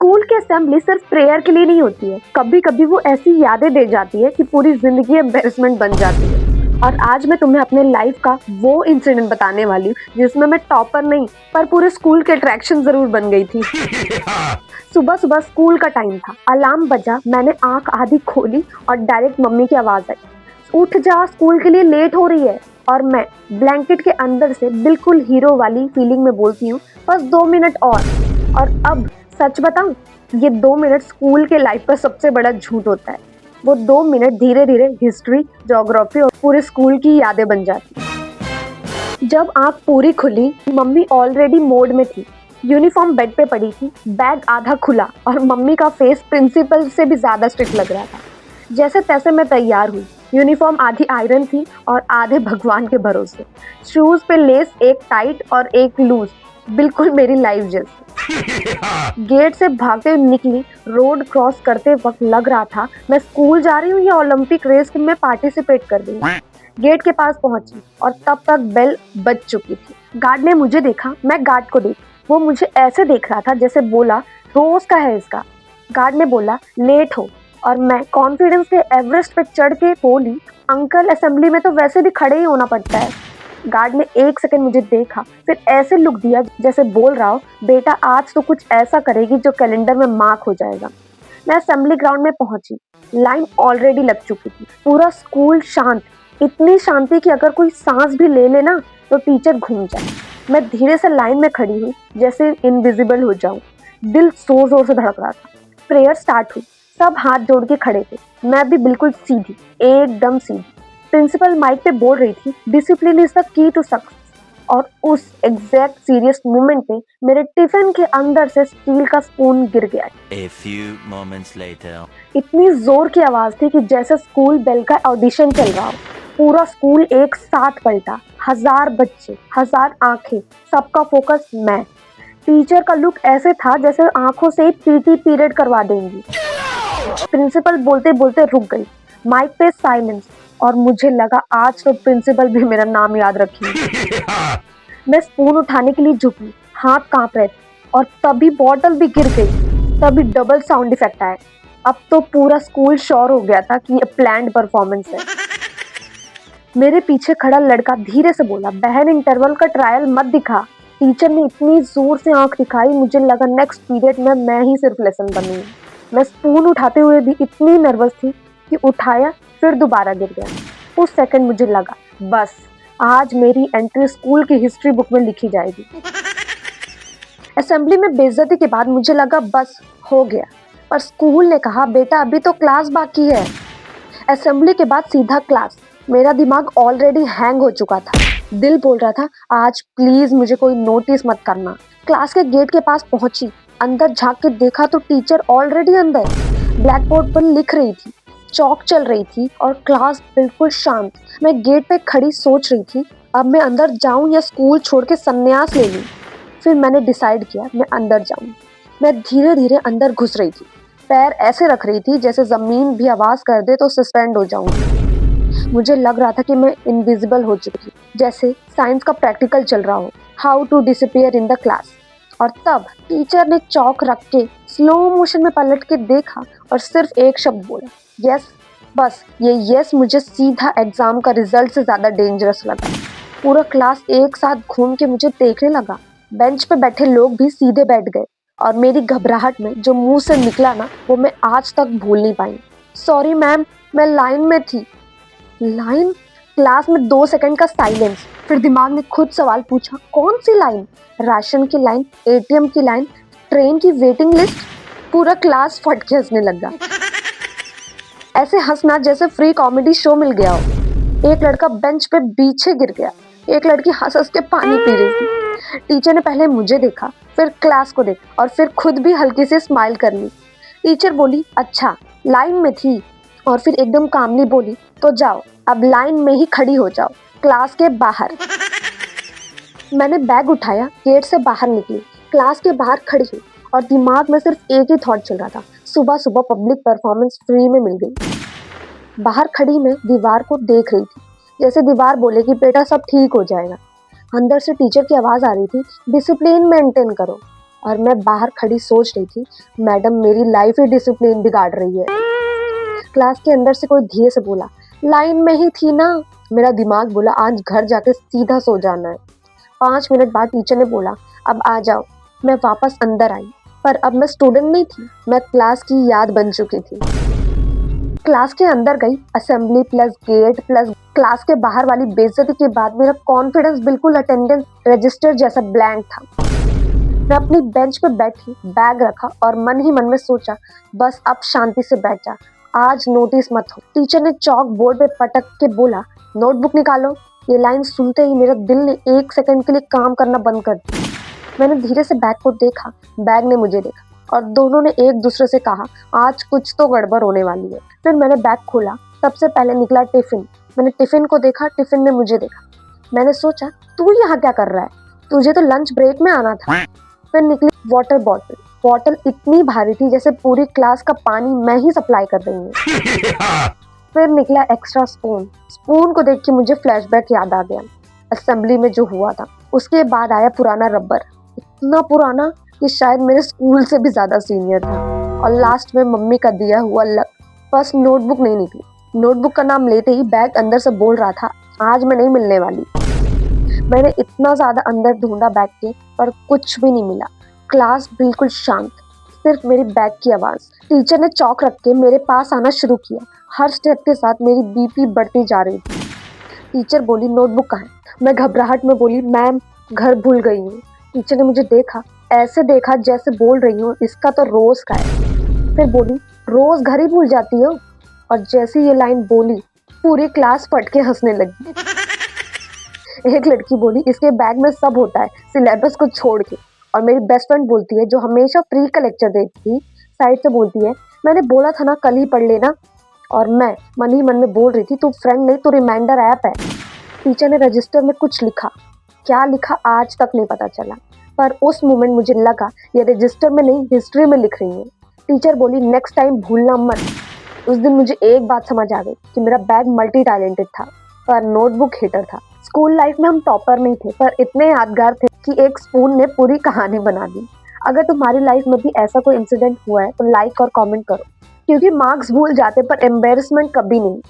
School की assembly सिर्फ prayer के लिए नहीं होती है, कभी कभी वो ऐसी यादें दे जाती है कि पूरी जिंदगी एम्बैरेसमेंट बन जाती है। और आज मैं तुम्हें अपने लाइफ का वो इंसिडेंट बताने वाली हूँ जिसमें मैं टॉपर नहीं पर पूरे स्कूल के अट्रैक्शन जरूर बन गई थी। सुबह सुबह स्कूल का टाइम था, अलार्म बजा, मैंने आंख आधी खोली और डायरेक्ट मम्मी की आवाज आई, उठ जा स्कूल के लिए लेट हो रही है। और मैं ब्लैंकेट के अंदर से बिल्कुल हीरो वाली फीलिंग में बोलती हूँ, बस 2 मिनट और अब सच बताऊं, ये 2 मिनट स्कूल के लाइफ का सबसे बड़ा झूठ होता है। वो 2 मिनट धीरे धीरे हिस्ट्री, ज्योग्राफी और पूरे स्कूल की यादें बन जाती। जब आंख पूरी खुली, मम्मी ऑलरेडी मोड में थी, यूनिफॉर्म बेड पे पड़ी थी, बैग आधा खुला और मम्मी का फेस प्रिंसिपल से भी ज्यादा स्ट्रिक्ट लग रहा था। जैसे तैसे मैं तैयार हुई, यूनिफॉर्म आधी आयरन थी और आधे भगवान के भरोसे, शूज पे लेस एक टाइट और एक लूज, बिल्कुल मेरी लाइफ जैसी। गेट से भागते निकली, रोड क्रॉस करते वक्त लग रहा था मैं स्कूल जा रही हूँ या ओलंपिक रेस में पार्टिसिपेट कर रही हूँ। गेट के पास पहुंची और तब तक बेल बज चुकी थी। गार्ड ने मुझे देखा, मैं गार्ड को देखी, वो मुझे ऐसे देख रहा था जैसे बोला रोज का है इसका। गार्ड ने बोला लेट हो और मैं कॉन्फिडेंस के एवरेस्ट पे चढ़ के बोली, अंकल असेंबली में तो वैसे भी खड़े ही होना पड़ता है। गार्ड ने 1 सेकंड मुझे देखा, फिर ऐसे लुक दिया जैसे बोल रहा हो, बेटा आज तो कुछ ऐसा करेगी जो कैलेंडर में मार्क हो जाएगा। मैं असेंबली ग्राउंड में पहुंची, लाइन ऑलरेडी लग चुकी थी, पूरा स्कूल शांत, इतनी शांति कि अगर कोई सांस भी ले लेना तो टीचर घूम जाए। मैं धीरे से लाइन में खड़ी हुई जैसे इनविजिबल हो जाऊं, दिल जोर जोर से धड़क रहा था। प्रेयर स्टार्ट हुई, सब हाथ जोड़ के खड़े थे, मैं भी बिल्कुल सीधी, एकदम सीधी। प्रिंसिपल माइक पे बोल रही थी, discipline is the key to success. और उस एग्जैक्ट सीरियस मोमेंट पे मेरे टिफिन के अंदर से स्टील का स्पून गिर गया। A few moments later. इतनी जोर की आवाज थी कि जैसे स्कूल बेल का ऑडिशन चल रहा हो। पूरा स्कूल एक साथ पलटा, 1000 बच्चे, 1000 आंखें, सबका फोकस मैं। टीचर का लुक ऐसे था जैसे आंखों से ही पीटी पीरियड करवा देंगी। प्रिंसिपल बोलते बोलते रुक गई, माइक पे साइलेंस, और मुझे लगा आज तो प्रिंसिपल भी मेरा नाम याद रखेंगे। मैं स्पून उठाने के लिए झुकी, हाथ कांप रहे थे और तभी बॉटल भी गिर गई। तभी डबल साउंड इफेक्ट आया। अब तो पूरा स्कूल श्योर हो गया था कि ये प्लान्ड परफॉर्मेंस है। मेरे पीछे खड़ा लड़का धीरे से बोला, बहन इंटरवल का ट्रायल मत दिखा। टीचर ने इतनी जोर से आंख दिखाई, मुझे लगा नेक्स्ट पीरियड में मैं ही सिर्फ लेसन बनूंगी। मैं स्पून उठाते हुए भी इतनी नर्वस थी कि उठाया फिर दोबारा गिर गया। उस सेकंड मुझे लगा बस आज मेरी एंट्री स्कूल की हिस्ट्री बुक में लिखी जाएगी। असेंबली में बेइज्जती के बाद मुझे लगा बस हो गया, पर स्कूल ने कहा बेटा अभी तो क्लास बाकी है। असेंबली के बाद सीधा क्लास। मेरा दिमाग ऑलरेडी हैंग हो चुका था, दिल बोल रहा था आज प्लीज मुझे कोई नोटिस मत करना। क्लास के गेट के पास पहुंची, अंदर झांक के देखा तो टीचर ऑलरेडी अंदर ब्लैक बोर्ड पर लिख रही थी, चौक चल रही थी और क्लास बिल्कुल शांत। मैं गेट पे खड़ी सोच रही थी अब मैं अंदर जाऊं या स्कूल छोड़ के संन्यास ले लूं। फिर मैंने डिसाइड किया मैं अंदर जाऊं। मैं धीरे धीरे अंदर घुस रही थी, पैर ऐसे रख रही थी जैसे जमीन भी आवाज कर दे तो सस्पेंड हो जाऊंगी। मुझे लग रहा था कि मैं इनविजिबल हो चुकी, जैसे साइंस का प्रैक्टिकल चल रहा हो, how to disappear in the class. और तब टीचर ने चौक रख के स्लो मोशन में पलट के देखा और सिर्फ एक शब्द बोला, यस। बस ये यस मुझे सीधा एग्जाम का रिजल्ट से ज्यादा डेंजरस लगा। पूरा क्लास एक साथ घूम के मुझे देखने लगा, बेंच पे बैठे लोग भी सीधे बैठ गए और मेरी घबराहट में जो मुंह से निकला ना वो मैं आज तक भूल नहीं पाई, सॉरी मैम मैं लाइन में थी। लाइन? क्लास में 2 सेकंड का साइलेंस, फिर दिमाग ने खुद सवाल पूछा, कौन सी लाइन? राशन की लाइन, एटीएम की लाइन, ट्रेन की वेटिंग लिस्ट? पूरा क्लास फट के हंसने लगा, ऐसे हंसना जैसे फ्री कॉमेडी शो मिल गया हो। एक लड़का बेंच पे पीछे गिर गया, एक लड़की हंस हंस के पानी पी रही थी। टीचर ने पहले मुझे देखा, फिर क्लास को देखा और फिर खुद भी हल्की से स्माइल कर ली। टीचर बोली अच्छा लाइन में थी, और फिर एकदम कामली बोली तो जाओ अब लाइन में ही खड़ी हो जाओ क्लास के बाहर। मैंने बैग उठाया, गेट से बाहर निकली, क्लास के बाहर खड़ी हुई और दिमाग में सिर्फ एक ही थॉट चल रहा था, सुबह सुबह पब्लिक परफॉर्मेंस फ्री में मिल गई। बाहर खड़ी मैं दीवार को देख रही थी, जैसे दीवार बोले कि बेटा सब ठीक हो जाएगा। अंदर से टीचर की आवाज आ रही थी, डिसिप्लिन मेंटेन करो। और मैं बाहर खड़ी सोच रही थी, मैडम मेरी लाइफ ही डिसिप्लिन बिगाड़ रही है। क्लास के अंदर से कोई धीरे से बोला, लाइन में ही थी ना। मेरा दिमाग बोला, आज घर जाके सीधा सो जाना है। 5 मिनट बाद टीचर ने बोला, अब आ जाओ। मैं वापस अंदर आई, पर अब मैं स्टूडेंट नहीं थी, मैं क्लास की याद बन चुकी थी। क्लास के अंदर गई, assembly plus gate plus class के बाहर वाली बेइज्जती के बाद मेरा कॉन्फिडेंस बिल्कुल अटेंडेंस रजिस्टर जैसा ब्लैंक था। मैं अपनी बेंच पे बैठी, बैग रखा और मन ही मन में सोचा, बस अब शांति से बैठ जा, आज नोटिस मत हो। टीचर ने चौक बोर्ड पे पटक के बोला, नोटबुक निकालो। ये लाइन सुनते ही मेरा दिल ने 1 सेकंड के लिए काम करना बंद कर दिया। मैंने धीरे से बैग को देखा, बैग ने मुझे देखा और दोनों ने एक दूसरे से कहा, आज कुछ तो गड़बड़ होने वाली है। फिर मैंने बैग खोला, सबसे पहले निकला टिफिन। मैंने टिफिन को देखा, टिफिन ने मुझे देखा। मैंने सोचा, तू यहाँ क्या कर रहा है, तुझे तो लंच ब्रेक में आना था। फिर निकली वाटर बॉटल। बॉटल इतनी भारी थी जैसे पूरी क्लास का पानी मैं ही सप्लाई कर रही हूँ। फिर निकला एक्स्ट्रा स्पून। स्पून को देख के मुझे फ्लैशबैक याद आ गया, असेंबली में जो हुआ था। उसके बाद आया पुराना रबर, इतना पुराना कि शायद मेरे स्कूल से भी ज्यादा सीनियर था। और लास्ट में मम्मी का दिया हुआ लक। बस नोटबुक नहीं निकली। नोटबुक का नाम लेते ही बैग अंदर से बोल रहा था, आज मैं नहीं मिलने वाली। मैंने इतना ज्यादा अंदर ढूंढा बैग के, पर कुछ भी नहीं मिला। क्लास बिल्कुल शांत, सिर्फ मेरी बैग की आवाज। टीचर ने चौक रख के मेरे पास आना शुरू किया। हर स्टेप के साथ मेरी बीपी बढ़ती जा रही थी। टीचर बोली, नोटबुक कहाँ है? मैं घबराहट में बोली, मैम घर भूल गई हूँ। टीचर ने मुझे देखा, ऐसे देखा जैसे बोल रही हूँ इसका तो रोज का है। फिर बोली, रोज घर ही भूल जाती हो? और जैसे ये लाइन बोली, पूरी क्लास फट के हंसने लगी। एक लड़की बोली, इसके बैग में सब होता है सिलेबस को छोड़ के। और मेरी बेस्ट फ्रेंड बोलती है, जो हमेशा फ्री का लेक्चर देती थी, साइड से बोलती है, मैंने बोला था ना कल ही पढ़ लेना। और मैं मन ही मन में बोल रही थी, तू फ्रेंड नहीं, तू रिमाइंडर ऐप है। टीचर ने रजिस्टर में कुछ लिखा, क्या लिखा आज तक नहीं पता चला, पर उस मोमेंट मुझे लगा ये रजिस्टर में नहीं हिस्ट्री में लिख रही है। टीचर बोली, नेक्स्ट टाइम भूलना मत। उस दिन मुझे एक बात समझ आ गई कि मेरा बैग मल्टी टैलेंटेड था, पर नोटबुक हिटर था। स्कूल लाइफ में हम टॉपर नहीं थे, पर इतने यादगार थे कि एक स्पून ने पूरी कहानी बना दी। अगर तुम्हारी लाइफ में भी ऐसा कोई इंसिडेंट हुआ है तो लाइक और कमेंट करो, क्योंकि मार्क्स भूल जाते पर एम्बेरसमेंट कभी नहीं।